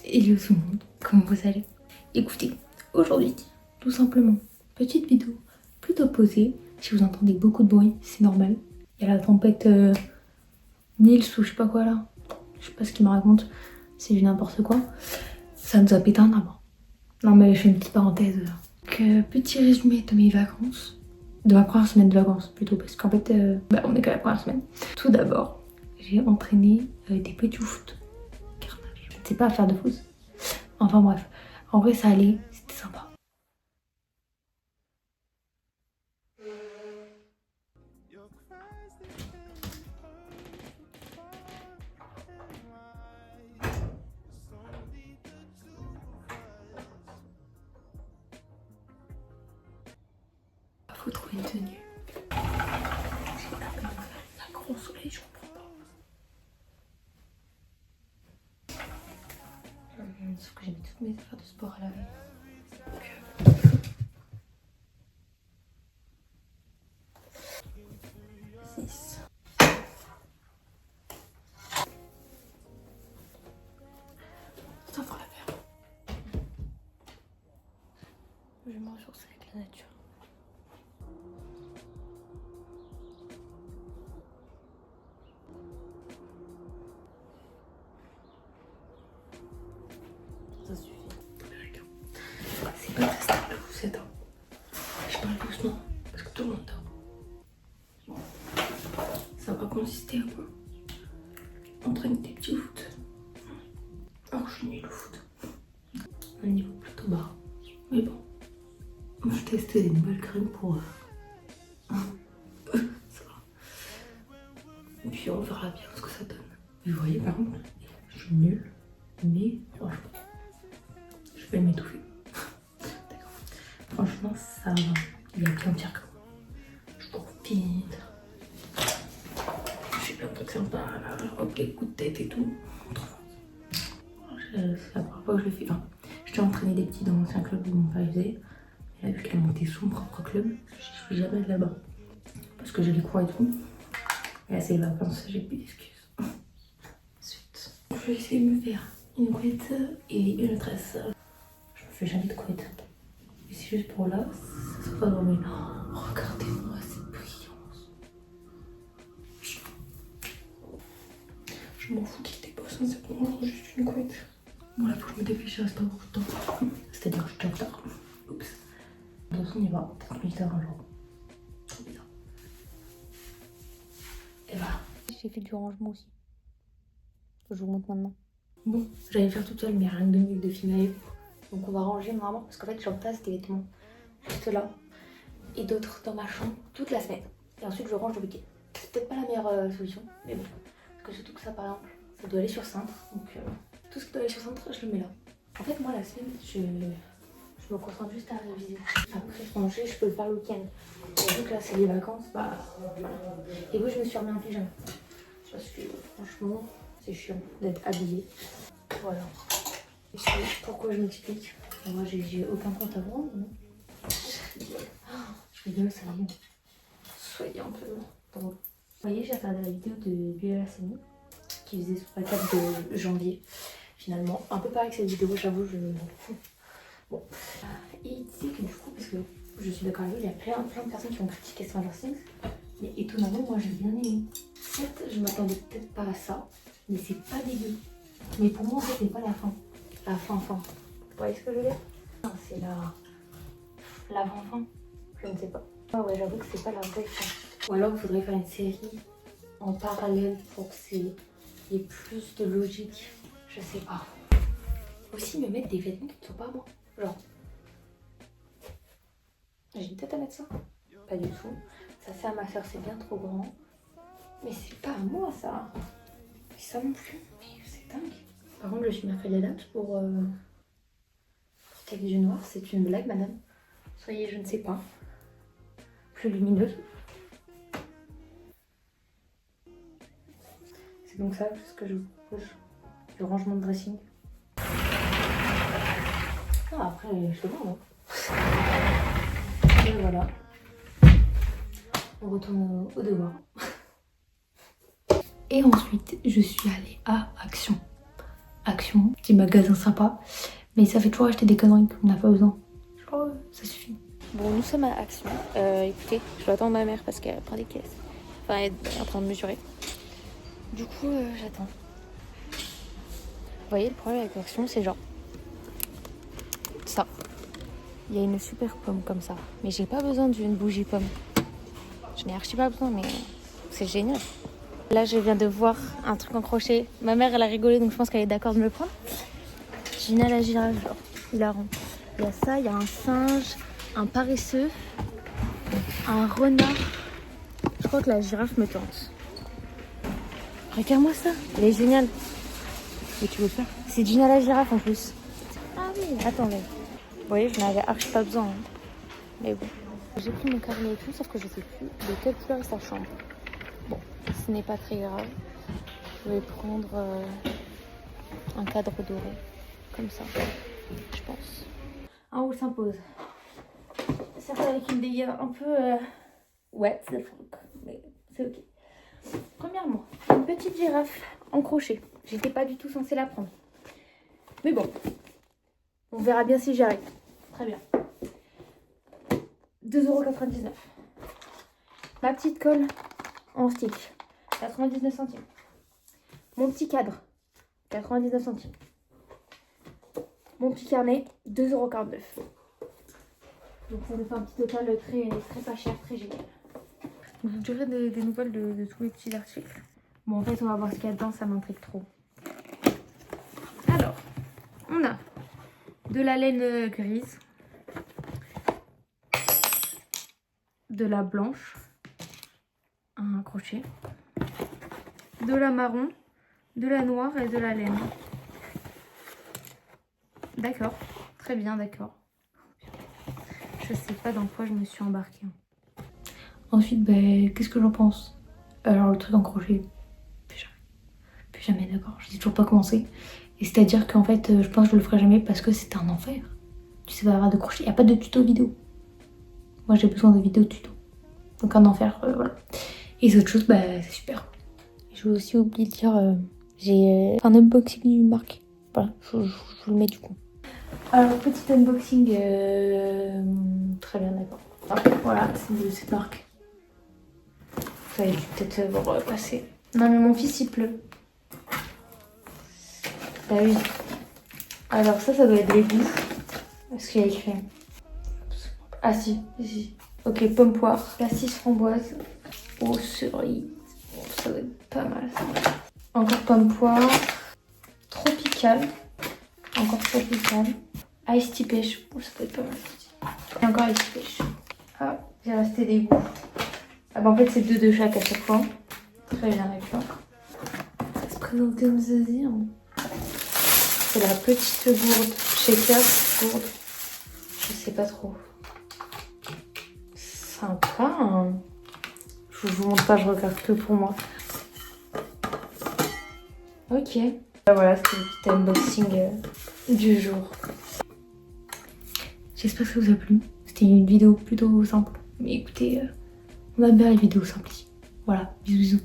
Hello tout le monde, comment vous allez? Écoutez, aujourd'hui, tout simplement, petite vidéo plutôt posée. Si vous entendez beaucoup de bruit, c'est normal. Il y a la tempête Nils ou je sais pas quoi là. Je sais pas ce qu'il me raconte, c'est du n'importe quoi. Ça nous a pété un arbre. Non mais je fais une petite parenthèse. Donc, petit résumé de mes vacances. De ma première semaine de vacances plutôt, parce qu'en fait, on est qu'à la première semaine. Tout d'abord, j'ai entraîné des petits foot. Carnage. Je ne sais pas faire de foot. Enfin bref, en vrai ça allait, c'était sympa. Faut trouver une tenue. J'ai la peine de faire un gros soleil, je comprends pas. Sauf que j'ai mis toutes mes affaires de sport à laver. Donc, 6. Ça faut la faire. Je vais me ressourcer avec la nature. Ça suffit. C'est pas très stable, vous êtes. Je parle doucement parce que tout le monde dort. Ça va consister à entraîner des petits foot. Alors je suis nulle au foot. Un niveau plutôt bas. Mais bon. Je testais des nouvelles crèmes pour ça va. Et puis on verra bien ce que ça donne. Vous voyez par contre, je suis nulle. Mais franchement, je vais m'étouffer. D'accord. Franchement, ça va. Il y a plein de pire que moi. Je profite. Je suis plein de trucs sympas. Ok, coup de tête et tout. C'est la première fois que je le fais. Enfin, je t'ai entraîné des petits dans l'ancien club où mon père faisait. Et là, vu qu'elle a monté son propre club, je suis jamais allée là-bas. Parce que j'ai les cours et tout. Et là, c'est les vacances, j'ai plus d'excuses. Ensuite, je vais essayer de me faire une couette et une tresse. Je me fais jamais de couette. Et c'est juste pour là, ça se va dormir. Oh, regardez-moi cette brillance. Je m'en fous qu'il dépasse, hein, c'est bon, juste une couette. Bon, là, faut que je me dépêche, il reste pas beaucoup de temps. C'est-à-dire que je suis en retard. Oups. De toute façon, on y va. Peut-être 8 heures un jour. Trop bizarre. Et voilà. J'ai fait du rangement aussi. Je vous montre maintenant. Bon, j'allais faire toute seule, mais rien que 2 minutes de film avec vous. Donc on va ranger normalement, parce qu'en fait j'entasse des vêtements juste là. Et d'autres dans ma chambre toute la semaine. Et ensuite je range le week-end. C'est peut-être pas la meilleure solution, mais bon. Parce que surtout que ça par exemple, ça doit aller sur cintre. Donc tout ce qui doit aller sur cintre, je le mets là. En fait moi la semaine, je me concentre juste à réviser. Après ranger, je peux le faire le week-end. Et vu que là c'est les vacances, bah voilà. Et oui, je me suis remis en pyjama. Parce que franchement, c'est chiant d'être habillée. Voilà. Et pourquoi je m'explique? Moi j'ai aucun compte à rendre. Je rigole, ça y est. Soyez un peu drôle. Vous voyez, j'ai regardé la vidéo de Biola Seni qui faisait sur la 4 de janvier. Finalement, un peu pareil que cette vidéo, j'avoue, je m'en fous. Bon. Et il disait que du coup, parce que je suis d'accord avec lui, il y a plein de personnes qui ont critiqué Stranger Things. Mais étonnamment, moi j'ai bien aimé. Certes, je m'attendais peut-être pas à ça, mais c'est pas dégueu. Mais pour moi, c'était pas la fin. La fin. Vous voyez ce que je veux dire? C'est l'avant-fin. Je ne sais pas. Ah ouais, j'avoue que c'est pas la vraie fin. Ou alors il faudrait faire une série en parallèle pour qu'il y ait plus de logique. Je sais pas. Aussi me mettre des vêtements qui ne sont pas à moi. Genre. J'ai une tête à mettre ça? Pas du tout. Ça c'est à ma soeur, c'est bien trop grand. Mais c'est pas à moi ça. Et ça non plus. Mais c'est dingue. Par contre, je suis mercredi la date pour Cake du Noir. C'est une blague, madame. Soyez, je ne sais pas, plus lumineuse. C'est donc ça ce que je vous propose. Le rangement de dressing. Ah, après, je te vois, hein. Et voilà. On retourne au devoir. Et ensuite, je suis allée à Action. Action, petit magasin sympa. Mais ça fait toujours acheter des conneries qu'on n'a pas besoin. Genre, ça suffit. Bon, nous sommes à Action. Écoutez, je dois attendre ma mère parce qu'elle prend des caisses. Enfin, elle est en train de mesurer. Du coup, j'attends. Vous voyez, le problème avec Action, c'est genre ça. Il y a une super pomme comme ça. Mais j'ai pas besoin d'une bougie pomme. Je n'ai archi pas besoin, mais c'est génial. Là, je viens de voir un truc en crochet. Ma mère, elle a rigolé, donc je pense qu'elle est d'accord de me le prendre. Gina la girafe, genre, hilarant. Il y a ça, il y a un singe, un paresseux, un renard. Je crois que la girafe me tente. Regarde-moi ça, elle est géniale. Et tu veux faire? C'est Gina la girafe en plus. Ah oui, attendez. Vous voyez, je n'avais archi pas besoin. Hein. Mais bon. J'ai pris mon carnet et tout, sauf que je sais plus de quelle couleur est sa chambre. Bon, ce n'est pas très grave. Je vais prendre un cadre doré. Comme ça, je pense. Un haut s'impose. Certes avec une dégâts un peu ouais, c'est fou, mais c'est ok. Premièrement, une petite girafe en crochet. J'étais pas du tout censée la prendre. Mais bon, on verra bien si j'y arrive. Très bien. 2,99 €. Ma petite colle en stick, 99 centimes. Mon petit cadre, 99 centimes. Mon petit carnet, 2,49 €. Donc ça nous fait un petit total très pas cher, très génial. Je vous dirai des nouvelles de tous les petits articles. Bon, en fait, on va voir ce qu'il y a dedans, ça m'intrigue trop. Alors, on a de la laine grise, de la blanche, un crochet, de la marron, de la noire et de la laine. D'accord, très bien, d'accord. Je sais pas dans quoi je me suis embarquée. Ensuite, qu'est-ce que j'en pense? Alors, le truc en crochet, plus jamais, d'accord. Je n'ai toujours pas commencé. Et c'est-à-dire qu'en fait, je pense que je le ferai jamais parce que c'est un enfer. Tu sais pas avoir de crochet, il n'y a pas de tuto vidéo. Moi, j'ai besoin de vidéos tuto. Donc, un enfer, voilà. Et les autres choses, c'est super. Je vais aussi oublier de dire, j'ai un unboxing d'une marque. Voilà, je vous le mets du coup. Alors, petit unboxing, très bien, d'accord. Voilà, c'est de cette marque. Vous allez peut-être vous repasser. Non, mais mon fils, il pleut. Bah oui. Alors, ça doit être l'égout. Est-ce qu'il y a écrit? Ah, si. Ok, pomme poire, pastis framboise. Oh, cerise. Oh, ça doit être pas mal, ça. Encore pomme poire. Tropical. Encore tropical. Ice tea pêche. Oh, ça doit être pas mal aussi. Et encore ice tea pêche. Ah, j'ai resté des goûts. Ah en fait, c'est 2 de chaque à chaque fois. Très bien, d'accord. Ça va se présenter aux Asiens. C'est la petite gourde. Shaker, gourde. Je sais pas trop. Sympa, hein. Je vous montre pas, je regarde que pour moi. Ok. Voilà, c'était le petit unboxing du jour. J'espère que ça vous a plu. C'était une vidéo plutôt simple. Mais écoutez, on aime bien les vidéos simples. Voilà, bisous bisous.